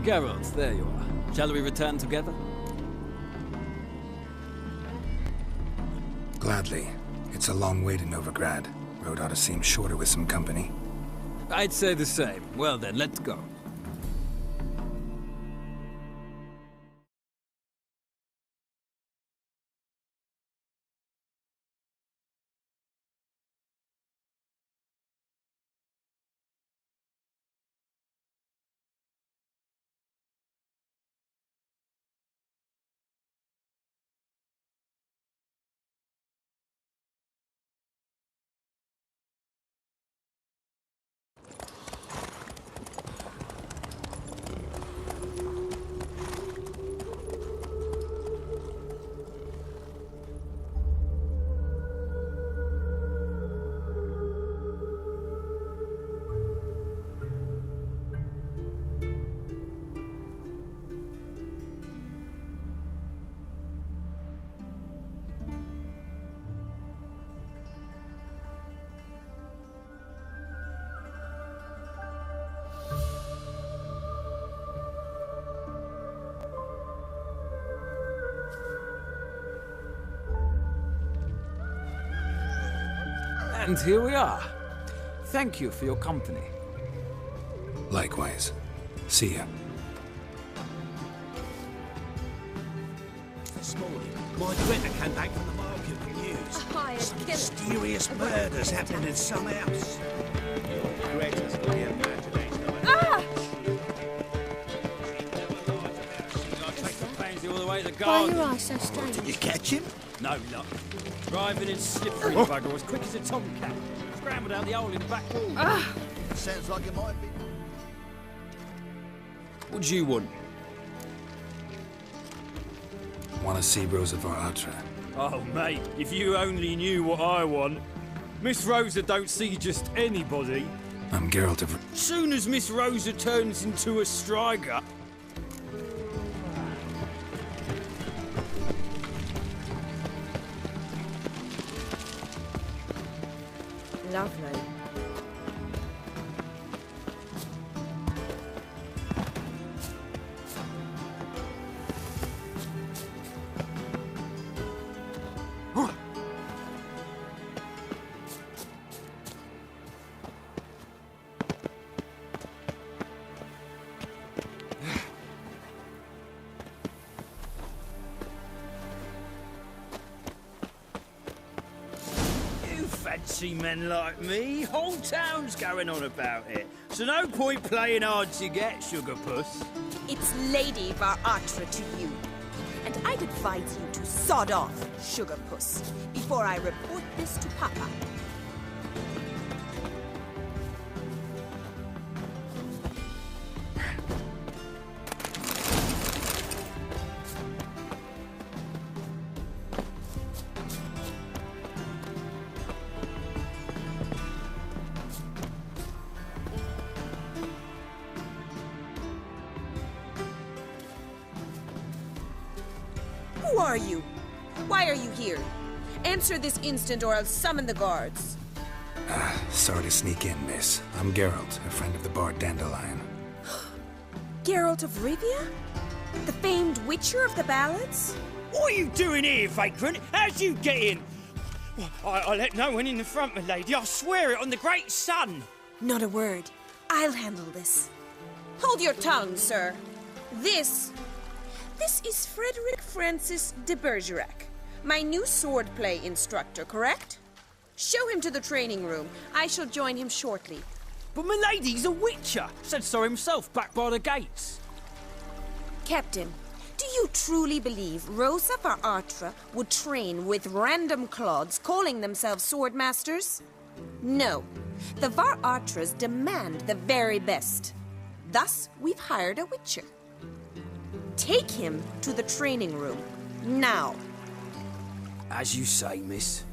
Geralt, there you are. Shall we return together? Gladly. It's a long way to Novigrad. Road ought to seem shorter with some company. I'd say the same. Well then, let's go. And here we are. Thank you for your company. Likewise. See ya. This morning, my director came back from the market with news. Some mysterious murders happening in some house. Why are your eyes so strange? Did you catch him? No luck. Driving in slippery bugger as quick as a tomcat. Scrambled out the hole in the back wall. Sounds like it might be. What do you want? Want to see Rosa var Atra? Oh, mate, if you only knew what I want. Miss Rosa don't see just anybody. I'm Geralt of... Soon as Miss Rosa turns into a striker... Lovely. Fancy men like me, whole town's going on about it. So no point playing hard to get, sugar puss. It's Lady var Atra to you. And I'd advise you to sod off, sugar puss, before I report this to Papa. Who are you? Why are you here? Answer this instant or I'll summon the guards. Sorry to sneak in, miss. I'm Geralt, a friend of the bard Dandelion. Geralt of Rivia? The famed witcher of the ballads? What are you doing here, vagrant? How'd you get in? Well, I let no one in the front, my lady. I swear it on the great sun. Not a word. I'll handle this. Hold your tongue, sir. This is Frederick Francis de Bergerac, my new swordplay instructor, correct? Show him to the training room. I shall join him shortly. But my lady's a witcher. Said so himself back by the gates. Captain, do you truly believe Rosa var Atra would train with random clods calling themselves swordmasters? No. The var Atras demand the very best. Thus, we've hired a witcher. Take him to the training room, now. As you say, miss.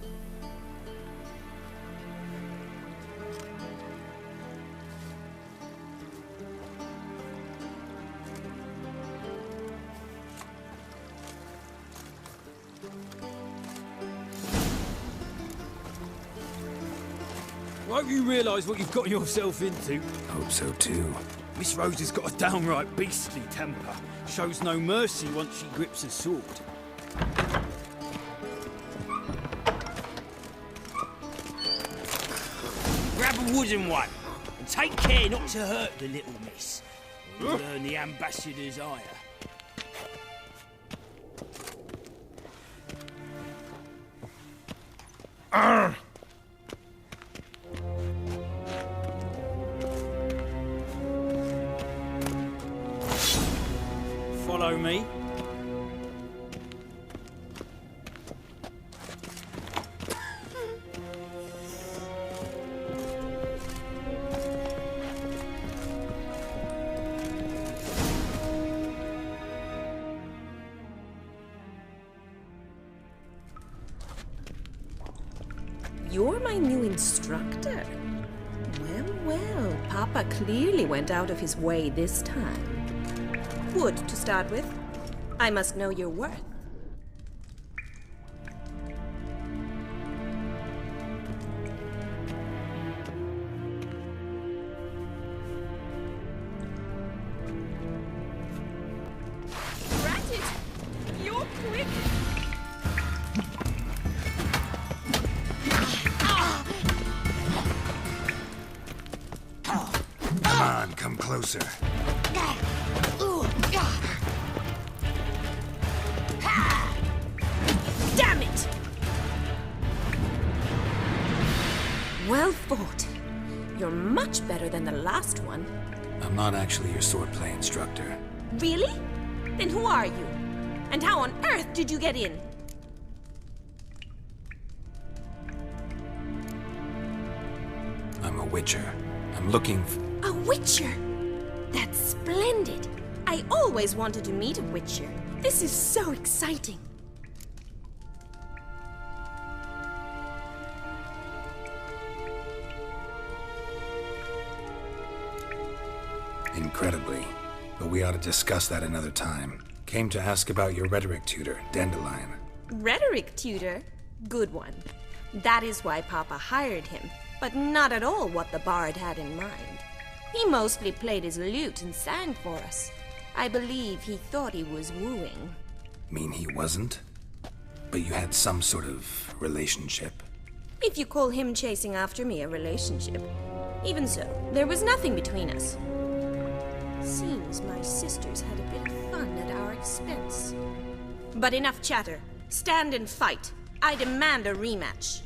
Won't you realise what you've got yourself into? Hope so, too. Miss Rose has got a downright beastly temper. Shows no mercy once she grips a sword. Grab a wooden one, and take care not to hurt the little miss, or you'll earn the ambassador's ire. Follow me. You're my new instructor? Well, well, Papa clearly went out of his way this time. Wood, to start with. I must know your worth. Rat it! You're quick! Come on, come closer. Damn it! Well fought. You're much better than the last one. I'm not actually your swordplay instructor. Really? Then who are you? And how on earth did you get in? I'm a witcher. I'm looking for... A witcher? That's splendid. I always wanted to meet a witcher. This is so exciting. Incredibly. But we ought to discuss that another time. Came to ask about your rhetoric tutor, Dandelion. Rhetoric tutor? Good one. That is why Papa hired him, but not at all what the bard had in mind. He mostly played his lute and sang for us. I believe he thought he was wooing. Mean he wasn't? But you had some sort of relationship? If you call him chasing after me a relationship. Even so, there was nothing between us. Seems my sisters had a bit of fun at our expense. But enough chatter. Stand and fight. I demand a rematch.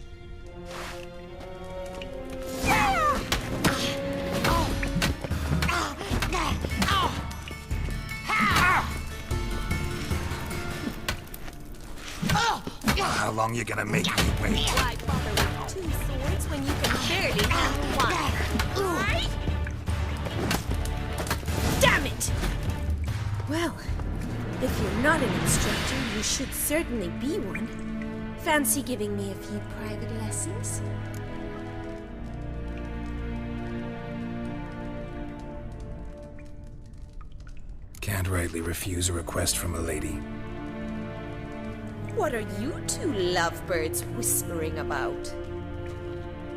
How long you gonna make me wait? Why bother with two swords when you can barely handle one? Right? Damn it! Well, if you're not an instructor, you should certainly be one. Fancy giving me a few private lessons? Can't rightly refuse a request from a lady. What are you two lovebirds whispering about?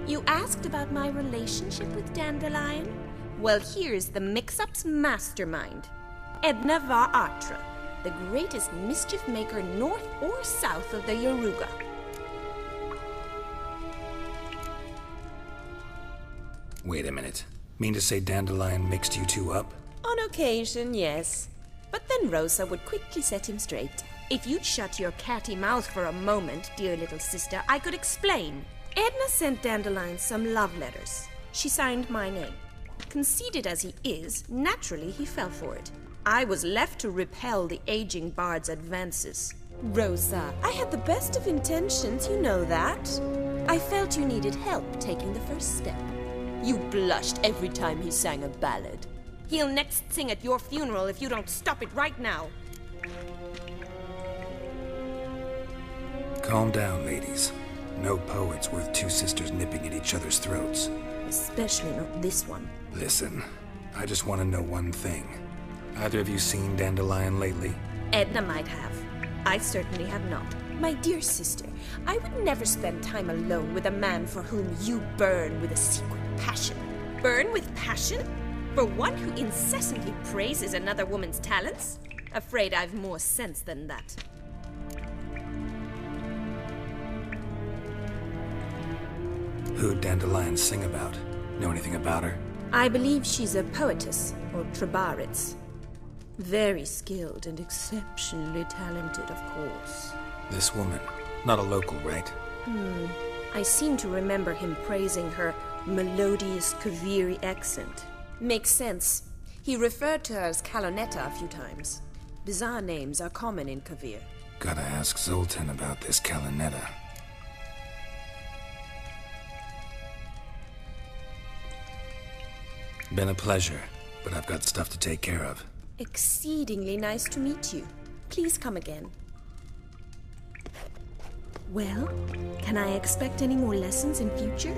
You asked about my relationship with Dandelion? Well, here's the mix-up's mastermind. Edna var Atra, the greatest mischief maker north or south of the Yaruga. Wait a minute. Mean to say Dandelion mixed you two up? On occasion, yes. But then Rosa would quickly set him straight. If you'd shut your catty mouth for a moment, dear little sister, I could explain. Edna sent Dandelion some love letters. She signed my name. Conceited as he is, naturally he fell for it. I was left to repel the aging bard's advances. Rosa, I had the best of intentions, you know that. I felt you needed help taking the first step. You blushed every time he sang a ballad. He'll next sing at your funeral if you don't stop it right now. Calm down, ladies. No poet's worth two sisters nipping at each other's throats. Especially not this one. Listen, I just want to know one thing. Either of you seen Dandelion lately? Edna might have. I certainly have not. My dear sister, I would never spend time alone with a man for whom you burn with a secret passion. Burn with passion? For one who incessantly praises another woman's talents? Afraid I've more sense than that. Who'd dandelions sing about? Know anything about her? I believe she's a poetess, or trabaritz. Very skilled and exceptionally talented, of course. This woman, not a local, right? I seem to remember him praising her melodious Kaviri accent. Makes sense. He referred to her as Kalonetta a few times. Bizarre names are common in Kavir. Gotta ask Zoltan about this Kalonetta. Been a pleasure, but I've got stuff to take care of. Exceedingly nice to meet you. Please come again. Well, can I expect any more lessons in future?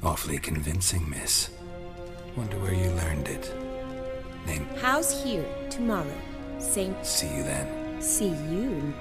Awfully convincing, miss. Wonder where you learned it. Name? House here, tomorrow. Same. See you then. See you.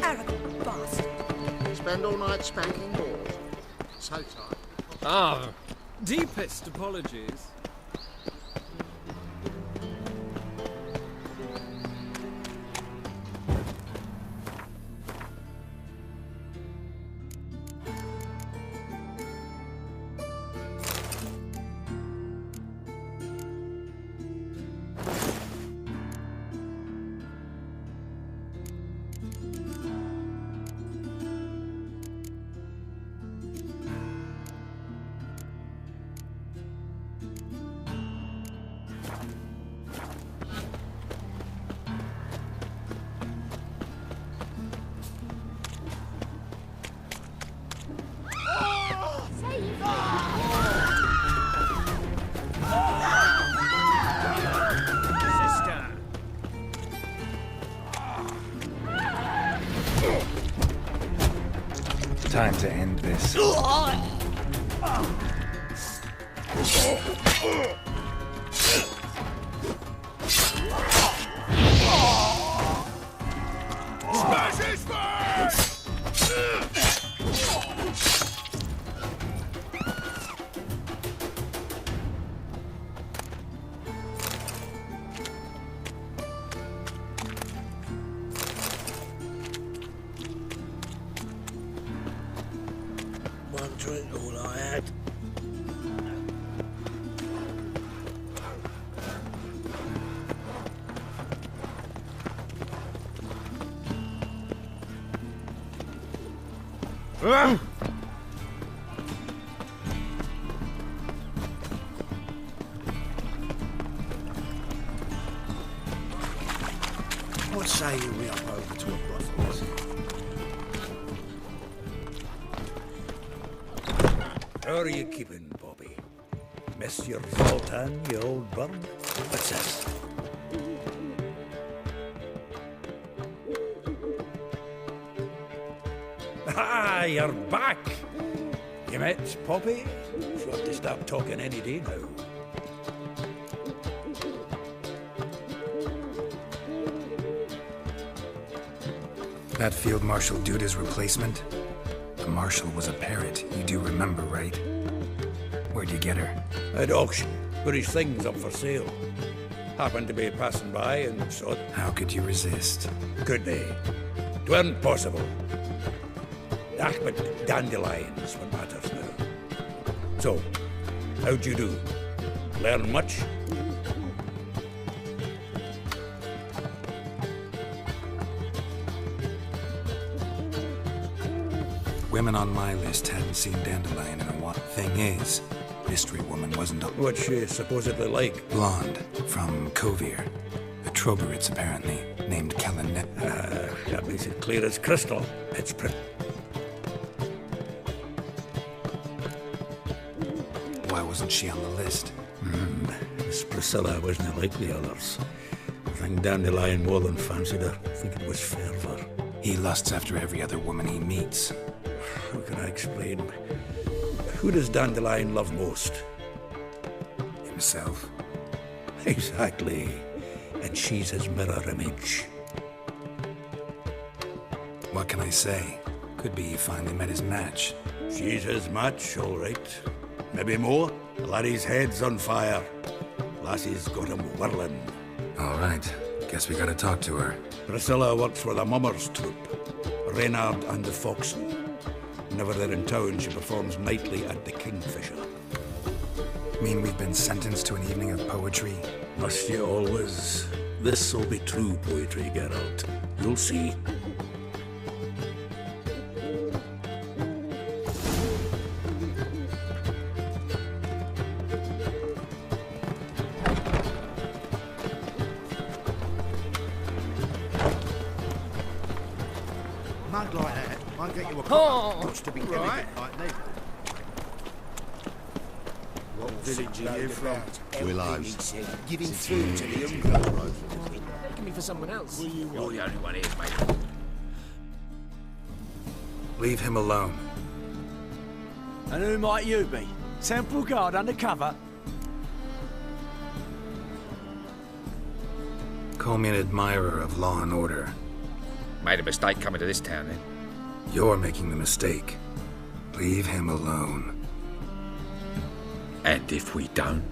Arrogant bastard. Spend all night spanking balls. So tired. Ah, deepest apologies. Time to end this. Smash his face! One drink, all I had. What say you we up over to a brothels? How are you keeping, Bobby? Monsieur Zoltan, you old bum? What's this? Ah, you're back! You met Poppy? She'll have to stop talking any day now. That Field Marshal Duda's replacement? The Marshal was a parrot, you do remember, right? Where'd you get her? At auction. Put his things up for sale. Happened to be passing by and saw it. How could you resist? Could be. 'Tweren't possible. But dandelions what matters now. So, how'd you do? Learn much? Women on my list hadn't seen Dandelion in a while. Thing is, Mystery Woman wasn't up. What's she supposedly like? Blonde, from Kovir. A Troberitz, apparently, named Kalanet. That makes it clear as crystal. It's Why wasn't she on the list? Miss Priscilla wasn't like the others. I think Dandelion more than fancied her. I think it was fervour. He lusts after every other woman he meets. How can I explain? Who does Dandelion love most? Himself. Exactly. And she's his mirror image. What can I say? Could be he finally met his match. She's his match, all right. Maybe more. The laddie's head's on fire. Lassie's got him whirling. All right. Guess we gotta talk to her. Priscilla works for the Mummers troupe. Reynard and the Foxen. Whenever they're in town, she performs nightly at the Kingfisher. Mean we've been sentenced to an evening of poetry? Must you always? This'll be true poetry, Geralt. You'll see. Mug like that won't get you a Oh, Got to be right. elegant like me. What village are you from? Willows. Giving food to the hungry. Taking me for someone else. You're the only one here, mate. Leave him alone. And who might you be? Temple Guard undercover? Call me an admirer of law and order. Made a mistake coming to this town, then. You're making the mistake. Leave him alone. And if we don't?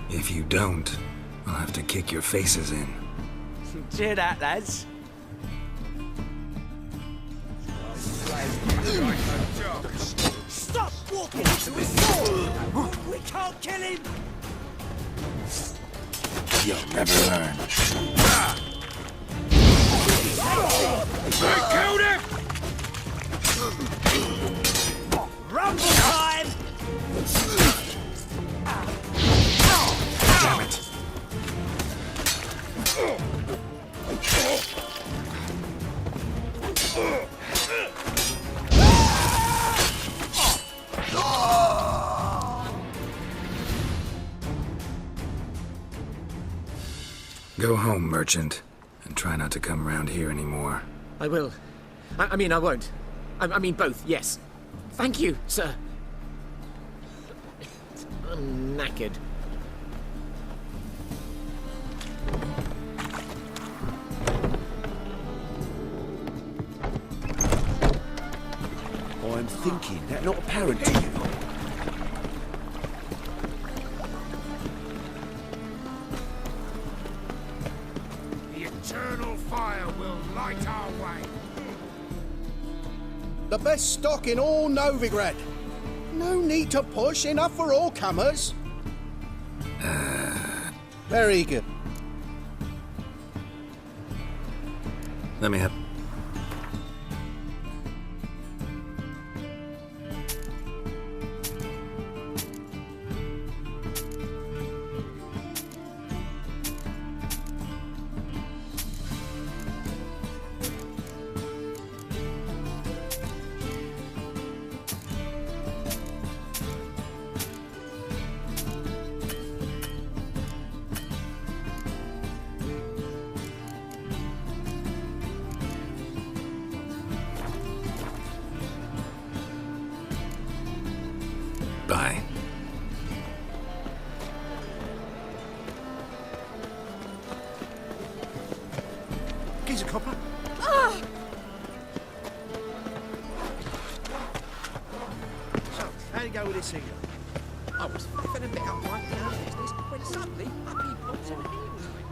If you don't, I'll have to kick your faces in. Cheer that, lads. Stop walking into his door! We can't kill him! You'll never learn. I killed him! Rumble time! Damn it. Go home, merchant, and try not to come round here anymore. I will. I mean, I won't. I mean, both, yes. Thank you, sir. I'm knackered. I'm thinking that not apparent to you. The eternal fire will light our way. The best stock in all Novigrad. No need to push, enough for all comers. Very good. Let me have... Bye. Here's a copper. you go with this here? I was flipping a bit up my own business when suddenly up he pops and heals me.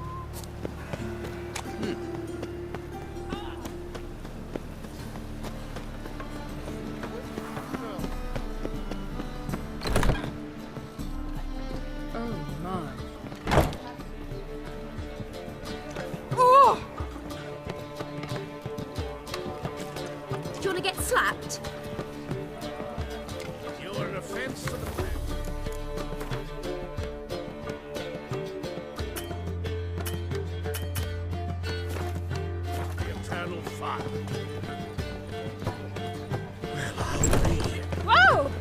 Do you want to get slapped? You're an offence to the plan. The eternal fire. Well, I'll be. Whoa!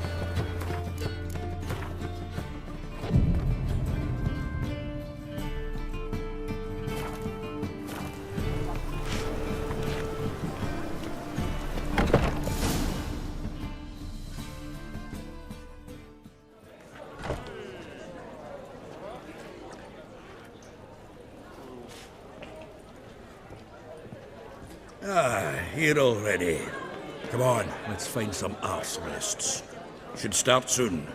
Here already. Come on, let's find some arse rests. Should start soon.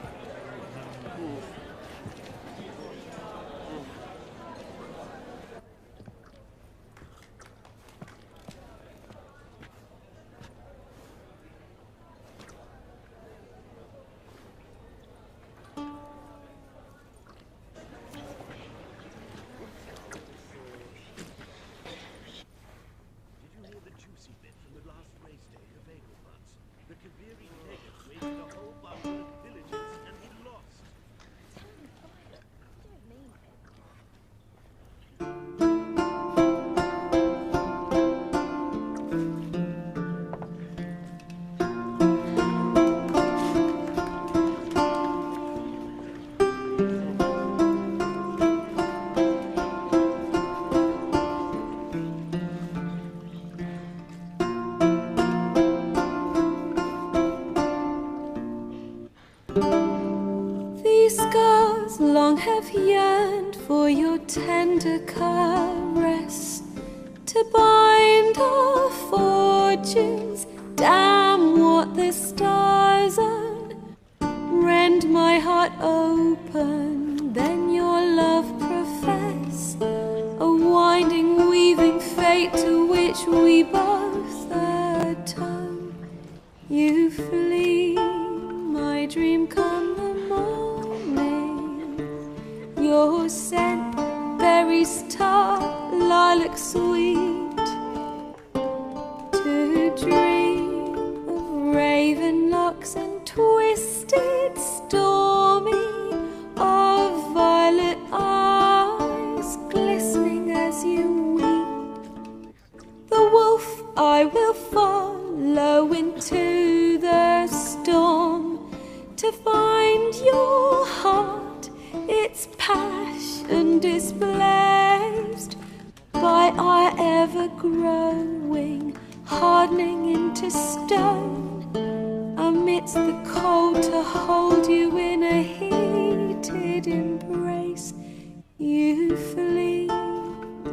These scars long have yearned for your tender caress, to bind our fortunes. Damn what the stars own. Rend my heart open, then your love profess, a winding, weaving fate to which we both atone. You flee, my dream come the morning. Your scent, berries tart, lilac sweet. To dream of raven locks and twisted, stormy, of violet eyes glistening as you weep. The wolf I will follow into the storm, to find your heart, its passion displaced by our ever-growing, hardening into stone, amidst the cold to hold you in a heated embrace. You flee,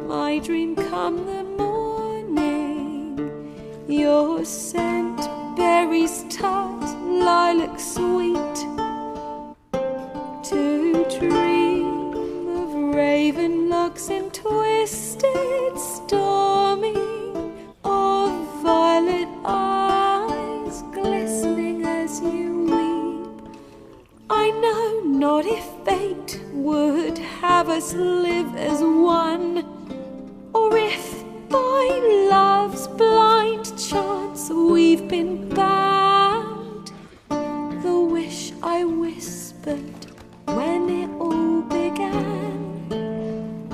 my dream come the morning, your scent, berries tart, lilac sweet. To dream of raven locks and twisted, stormy, of violet eyes glistening as you weep. I know not if fate would have us live as one, or if by love's blind chance we've been bound. The wish I whispered when it all began,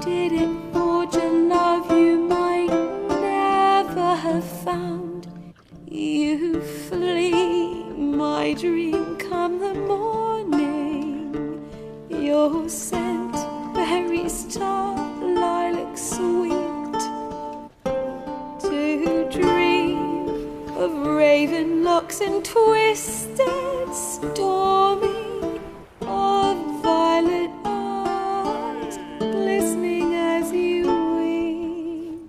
did it forge a love you might never have found? You flee, my dream come the morning, your scent, berries tart, lilac sweet. To dream of raven locks and twisted, stormy, of violet eyes glistening as you weep.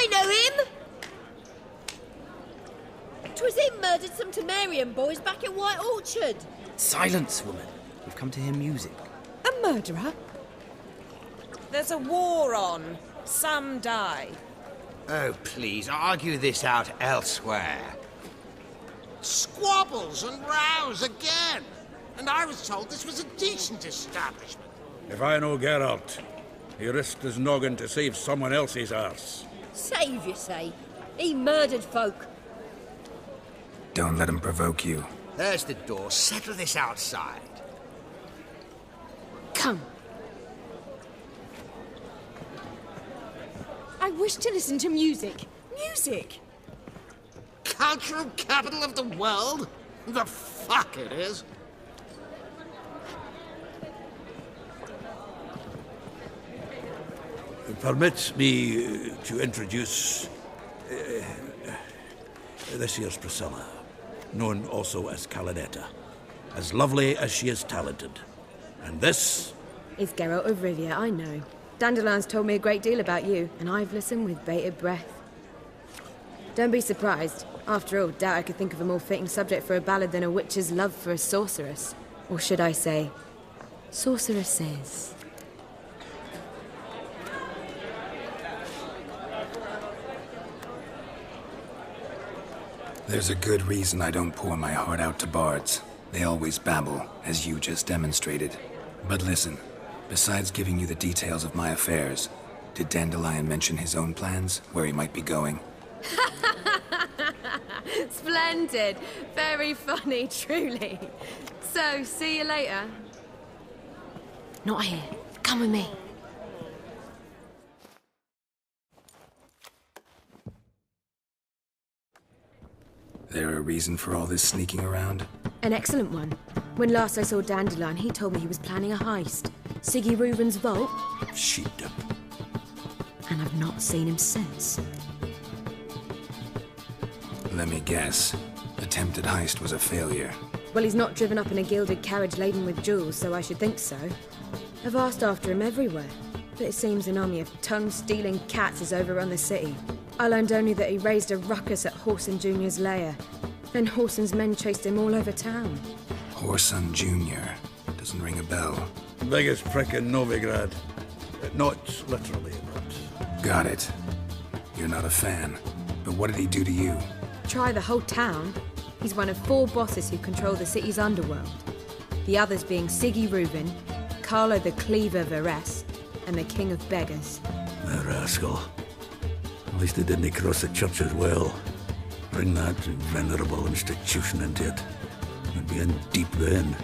I know him! 'Twas him murdered some Temerian boys back in White Orchard. Silence, woman. We've come to hear music. A murderer? There's a war on. Some die. Oh, please, argue this out elsewhere. Squabbles and rows again. And I was told this was a decent establishment. If I know Geralt, he risked his noggin to save someone else's arse. Save, you say? He murdered folk. Don't let him provoke you. There's the door. Settle this outside. Come. I wish to listen to music. Music! Cultural capital of the world? The fuck it is. Permit me to introduce this here's Priscilla, known also as Calinetta, as lovely as she is talented. And this is Geralt of Rivia, I know. Dandelion's told me a great deal about you, and I've listened with bated breath. Don't be surprised. After all, doubt I could think of a more fitting subject for a ballad than a witch's love for a sorceress. Or should I say, sorceresses. There's a good reason I don't pour my heart out to bards. They always babble, as you just demonstrated. But listen, besides giving you the details of my affairs, did Dandelion mention his own plans, where he might be going? Splendid. Very funny, truly. So, see you later. Not here. Come with me. There a reason for all this sneaking around? An excellent one. When last I saw Dandelion, he told me he was planning a heist. Siggy Reuben's vault. Sheepdip. And I've not seen him since. Let me guess. Attempted heist was a failure. Well, he's not driven up in a gilded carriage laden with jewels, so I should think so. I've asked after him everywhere, but it seems an army of tongue-stealing cats has overrun the city. I learned only that he raised a ruckus at Whoreson Jr.'s lair. Then Whoreson's men chased him all over town. Whoreson Jr. Doesn't ring a bell. Biggest prick in Novigrad. Not literally, but... Got it. You're not a fan. But what did he do to you? Try the whole town. He's one of 4 bosses who control the city's underworld. The others being Siggy Reuben, Carlo the Cleaver Varese, and the King of Beggars. A rascal. At least they didn't cross the church as well. Bring that venerable institution into it. We'd be in deep then.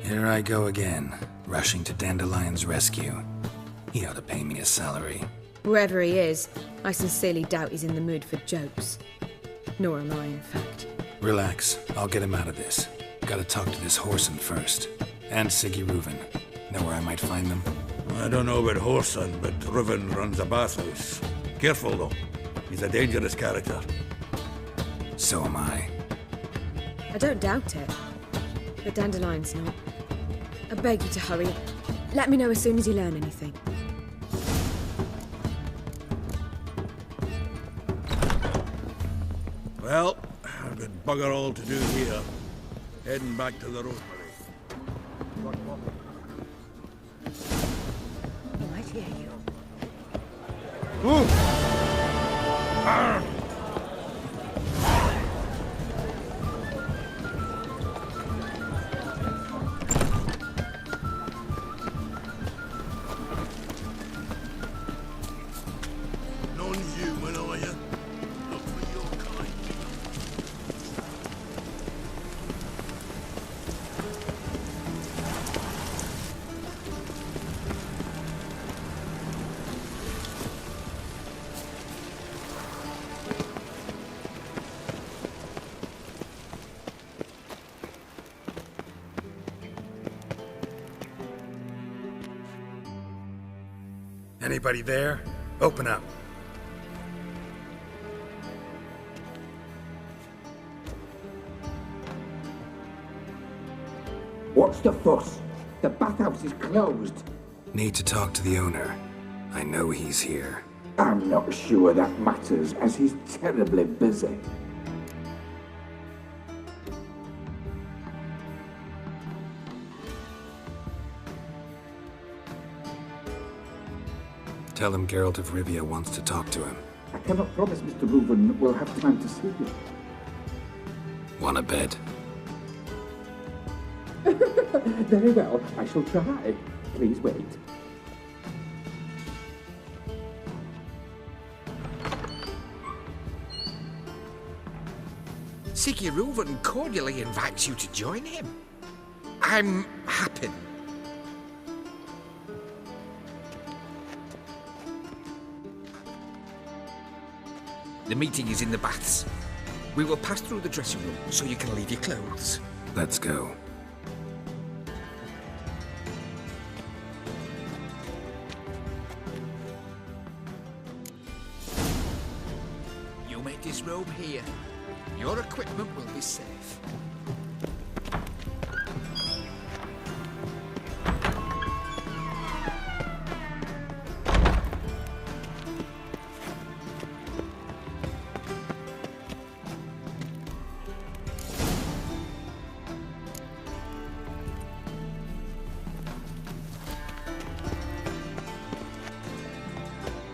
Here I go again, rushing to Dandelion's rescue. He ought to pay me a salary. Wherever he is, I sincerely doubt he's in the mood for jokes. Nor am I, in fact. Relax, I'll get him out of this. Gotta talk to this Whoreson first. And Siggy Reuben. Know where I might find them? I don't know about Whoreson, but Reuben runs a bathhouse. Careful, though. He's a dangerous character. So am I. I don't doubt it. But Dandelion's not. I beg you to hurry. Let me know as soon as you learn anything. Well, I've got bugger all to do here. Heading back to the Rosemary. He might hear you. Ooh. Non-human, are you? Look for your kind. Anybody there? Open up. What's the fuss? The bathhouse is closed. Need to talk to the owner. I know he's here. I'm not sure that matters, as he's terribly busy. Tell him Geralt of Rivia wants to talk to him. I cannot promise Mr. Reuven will have time to see you. Wanna bet? Very well, I shall try. Please wait. Siggy Reuven cordially invites you to join him. I'm happy. The meeting is in the baths. We will pass through the dressing room so you can leave your clothes. Let's go. You make this robe here. Your equipment will be safe.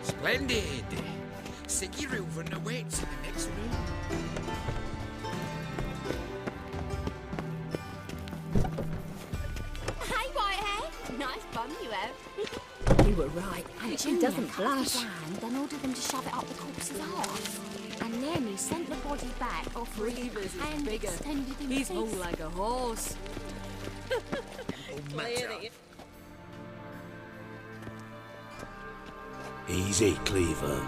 Splendid! Siggy Reuven awaits in the next room. Hey, Whitehead! Nice bum you have. You were right. And she doesn't blush. Then ordered them to shove it up the corpse's arse. And then he sent the body back offering Reavers and is bigger. extended him He's teeth. hung like a horse. Easy, Cleaver.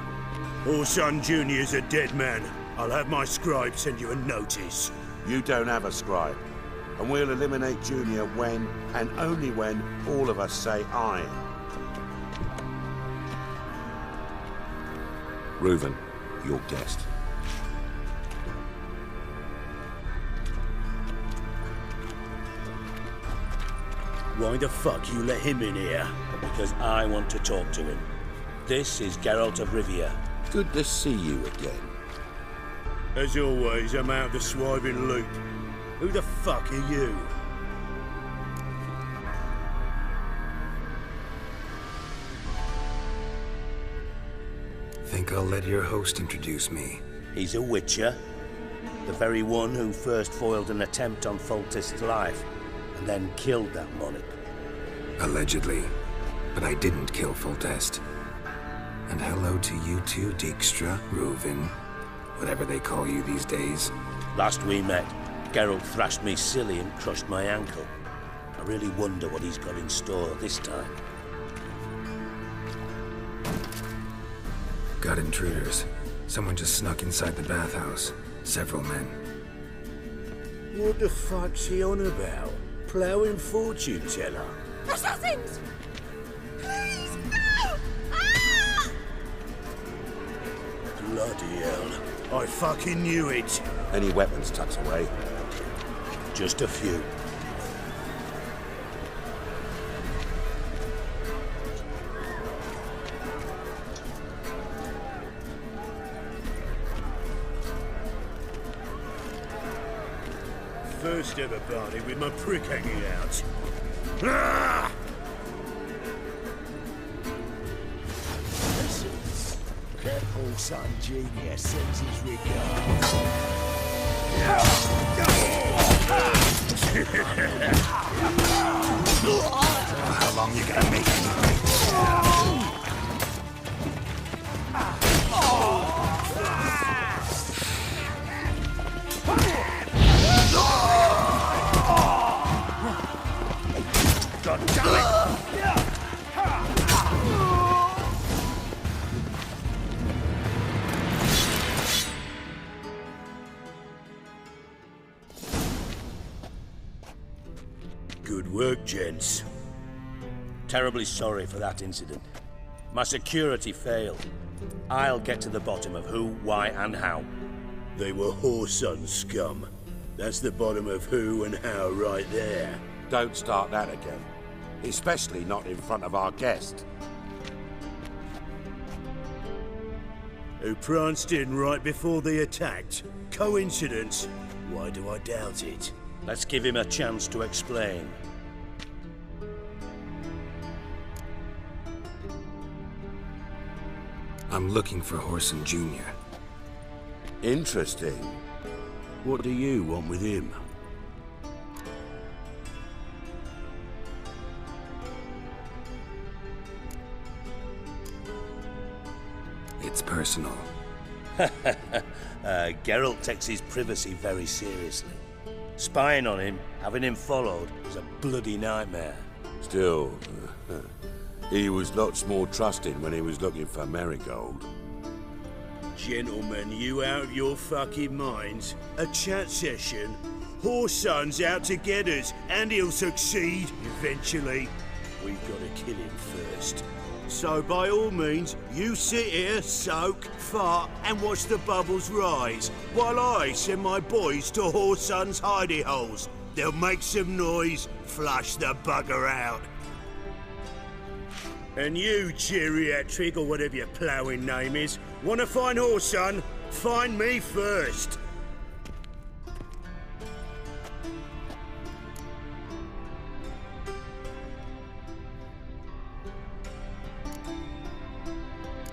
Orson Jr.'s a dead man. I'll have my scribe send you a notice. You don't have a scribe. And we'll eliminate Junior when, and only when, all of us say aye. Reuven, your guest. Why the fuck you let him in here? Because I want to talk to him. This is Geralt of Rivia. Good to see you again. As always, I'm out the swiving loop. Who the fuck are you? Think I'll let your host introduce me. He's a witcher. The very one who first foiled an attempt on Foltest's life, and then killed that monarch. Allegedly. But I didn't kill Foltest. And hello to you too, Dijkstra, Reuven, whatever they call you these days. Last we met, Geralt thrashed me silly and crushed my ankle. I really wonder what he's got in store this time. Got intruders. Someone just snuck inside the bathhouse. Several men. What the fuck's he on about? Ploughing fortune teller? Assassins! Please, no! Ah! Bloody hell. I fucking knew it. Any weapons tucked away? Just a few. First ever party with my prick hanging out. Ah! Careful, son Junior sends his regards. How long you gonna make me? God damn it! Good work, gents. Terribly sorry for that incident. My security failed. I'll get to the bottom of who, why, and how. They were whoreson scum. That's the bottom of who and how right there. Don't start that again. Especially not in front of our guest. Who pranced in right before they attacked? Coincidence? Why do I doubt it? Let's give him a chance to explain. I'm looking for Horson Jr. Interesting. What do you want with him? It's personal. Geralt takes his privacy very seriously. Spying on him, having him followed, is a bloody nightmare. Still, he was lots more trusting when he was looking for Marigold. Gentlemen, you out of your fucking minds? A chat session? Horson's out to get us, and he'll succeed eventually. We've got to kill him first. So by all means, you sit here, soak, fart, and watch the bubbles rise, while I send my boys to Horson's hidey holes. They'll make some noise, flush the bugger out. And you, geriatric, or whatever your ploughing name is, want to find Horson? Find me first.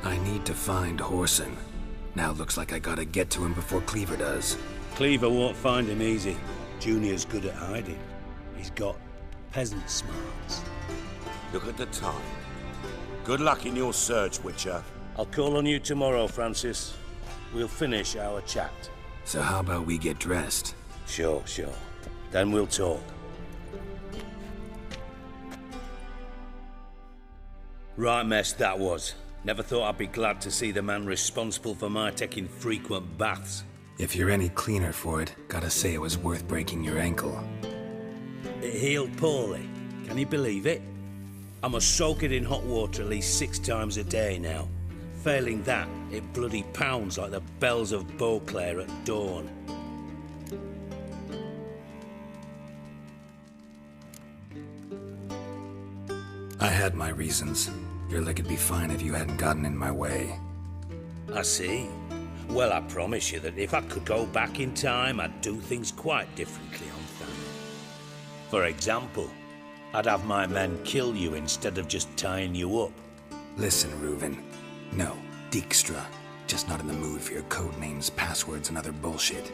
I need to find Horson. Now looks like I gotta get to him before Cleaver does. Cleaver won't find him easy. Junior's good at hiding. He's got peasant smarts. Look at the time. Good luck in your search, Witcher. I'll call on you tomorrow, Francis. We'll finish our chat. So how about we get dressed? Sure. Then we'll talk. Right mess that was. Never thought I'd be glad to see the man responsible for my taking frequent baths. If you're any cleaner for it, gotta say it was worth breaking your ankle. It healed poorly. Can you believe it? I must soak it in hot water at least 6 times a day now. Failing that, it bloody pounds like the bells of Beauclair at dawn. I had my reasons. Your leg would be fine if you hadn't gotten in my way. I see. Well, I promise you that if I could go back in time, I'd do things quite differently on Thanet. For example, I'd have my men kill you instead of just tying you up. Listen, Reuven. No, Dijkstra. Just not in the mood for your code names, passwords, and other bullshit.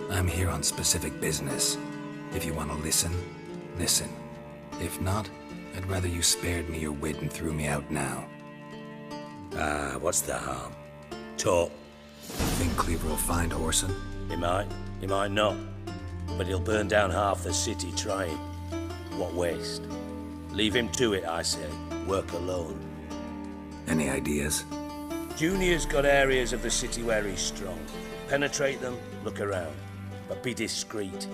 I'm here on specific business. If you want to listen, listen. If not, I'd rather you spared me your wit and threw me out now. What's the harm? Talk. Think Cleaver will find Horson? He might not. But he'll burn down half the city trying. What waste. Leave him to it, I say. Work alone. Any ideas? Junior's got areas of the city where he's strong. Penetrate them, look around. But be discreet.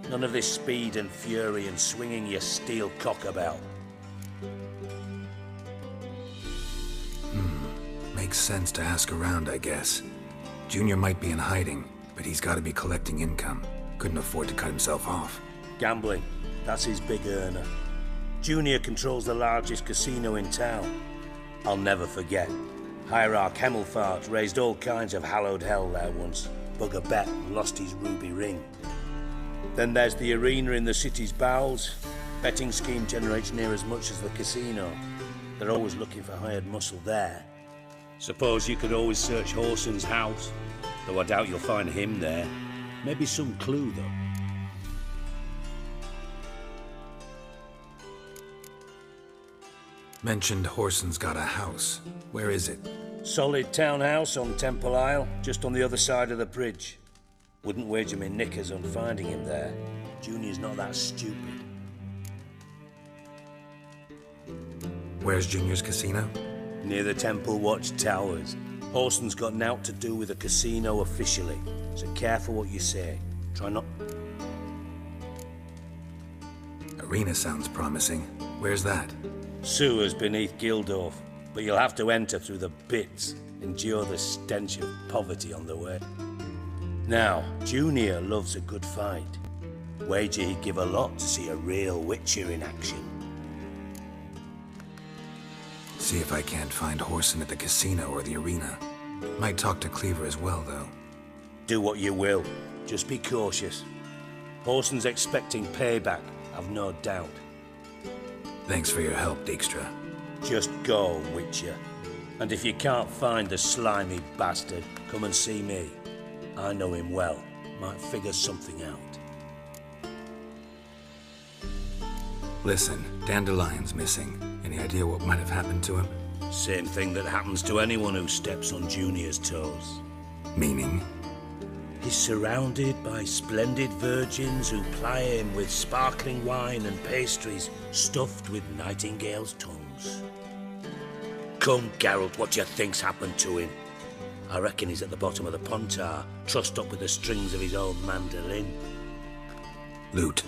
None of this speed and fury and swinging your steel cock about. Makes sense to ask around, I guess. Junior might be in hiding, but he's got to be collecting income. Couldn't afford to cut himself off. Gambling. That's his big earner. Junior controls the largest casino in town. I'll never forget. Hierarch Hemmelfart raised all kinds of hallowed hell there once. Bugger bet lost his ruby ring. Then there's the arena in the city's bowels. Betting scheme generates near as much as the casino. They're always looking for hired muscle there. Suppose you could always search Horson's house, though I doubt you'll find him there. Maybe some clue, though. Mentioned Horson's got a house. Where is it? Solid townhouse on Temple Isle, just on the other side of the bridge. Wouldn't wager me knickers on finding him there. Junior's not that stupid. Where's Junior's casino? Near the Temple Watch Towers. Horson's got nought to do with the casino officially, so careful what you say. Try not... Arena sounds promising. Where's that? Sewers beneath Gildorf, but you'll have to enter through the bits, endure the stench of poverty on the way. Now, Junior loves a good fight. Wager he'd give a lot to see a real Witcher in action. See if I can't find Horson at the casino or the arena. Might talk to Cleaver as well, though. Do what you will. Just be cautious. Horson's expecting payback, I've no doubt. Thanks for your help, Dijkstra. Just go, Witcher. And if you can't find the slimy bastard, come and see me. I know him well. Might figure something out. Listen, Dandelion's missing. Any idea what might have happened to him? Same thing that happens to anyone who steps on Junior's toes. Meaning? He's surrounded by splendid virgins who ply him with sparkling wine and pastries stuffed with nightingales' tongues. Come, Geralt, what do you think's happened to him? I reckon he's at the bottom of the Pontar, trussed up with the strings of his own mandolin. Loot.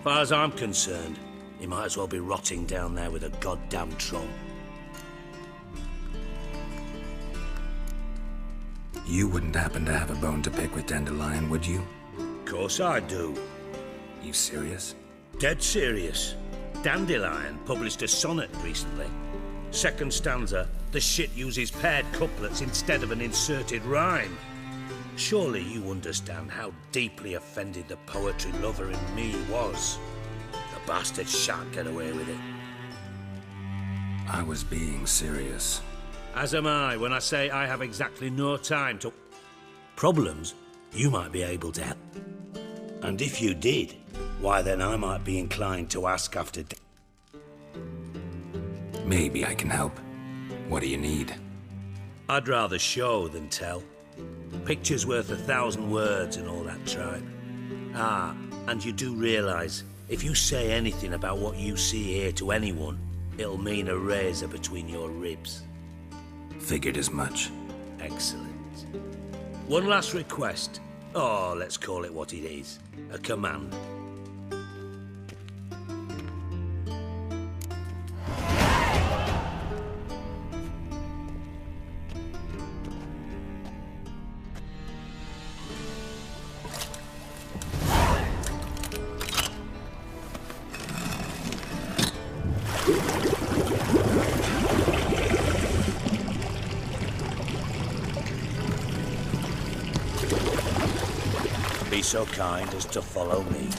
Far as I'm concerned, he might as well be rotting down there with a goddamn trump. You wouldn't happen to have a bone to pick with Dandelion, would you? Of course I do. You serious? Dead serious. Dandelion published a sonnet recently. Second stanza, the shit uses paired couplets instead of an inserted rhyme. Surely you understand how deeply offended the poetry lover in me was. The bastard shan't get away with it. I was being serious. As am I when I say I have exactly no time to... Problems you might be able to help. And if you did, why then I might be inclined to ask after... Maybe I can help. What do you need? I'd rather show than tell. Picture's worth 1,000 words and all that tribe. Ah, and you do realise, if you say anything about what you see here to anyone, it'll mean a razor between your ribs. Figured as much. Excellent. One last request. Oh, let's call it what it is. A command. Be so kind as to follow me.